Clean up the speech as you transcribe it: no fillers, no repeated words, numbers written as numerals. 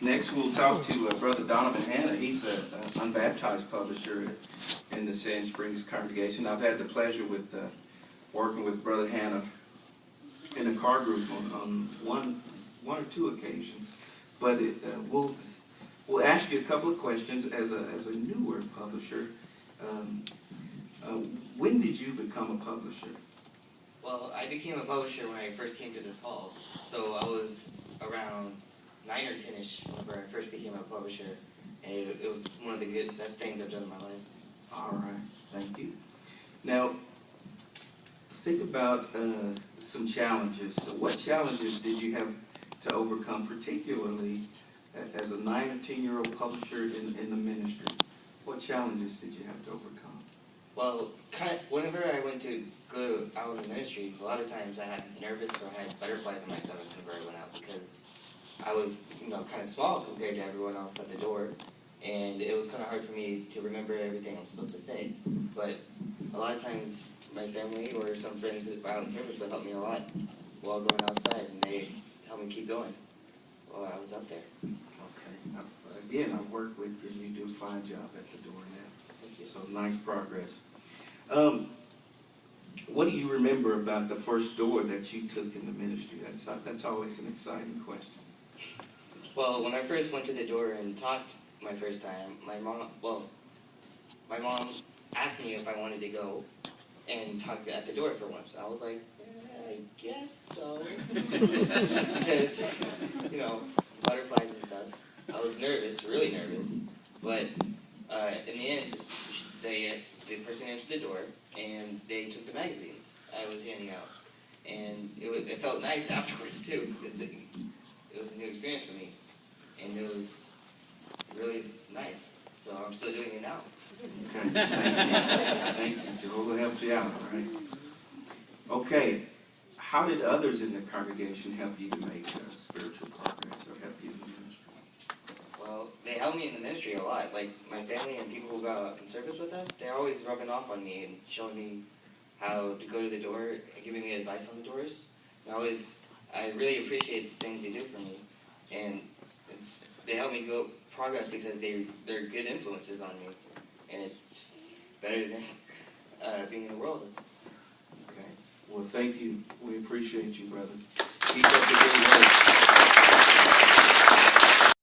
Next, we'll talk to Brother Donovan Hanna. He's an unbaptized publisher in the Sand Springs congregation. I've had the pleasure with working with Brother Hanna in a car group on one or two occasions. But we'll ask you a couple of questions as a newer publisher. When did you become a publisher? Well, I became a publisher when I first came to this hall. So I was around 9 or 10-ish whenever I first became a publisher. And it was one of the best things I've done in my life. All right, thank you. Now, think about some challenges. So what challenges did you have to overcome, particularly as a 9 or 10-year-old publisher in the ministry? What challenges did you have to overcome? Well, whenever I went to go out in the ministries, a lot of times I had nervous or I had butterflies in my stomach whenever I went out because I was, kind of small compared to everyone else at the door, and it was kind of hard for me to remember everything I'm supposed to say. But a lot of times my family or some friends out in service would help me a lot while going outside, and they helped me keep going while I was out there. Okay. Again, I've worked with you, and you do a fine job at the door now. Thank you. So nice progress. What do you remember about the first door that you took in the ministry? That's always an exciting question. Well, when I first went to the door and talked my first time, my mom asked me if I wanted to go and talk at the door for once. I was like, I guess so. Because, butterflies and stuff. I was nervous, really nervous. But in the end, the person answered the door, and they took the magazines I was handing out. And it felt nice afterwards, too, because it was a new experience for me. And it was really nice. So I'm still doing it now. Okay, thank you. Thank you. Jehovah helped you out, all right? Okay, how did others in the congregation help you to make spiritual progress or help you in the ministry? Well, they helped me in the ministry a lot. Like, my family and people who got in service with us, they're always rubbing off on me and showing me how to go to the door, giving me advice on the doors. And I really appreciate the things they do for me. And they help me go progress because they're good influences on me. And it's better than being in the world. Okay. Well, thank you. We appreciate you, brothers. Keep up the good work.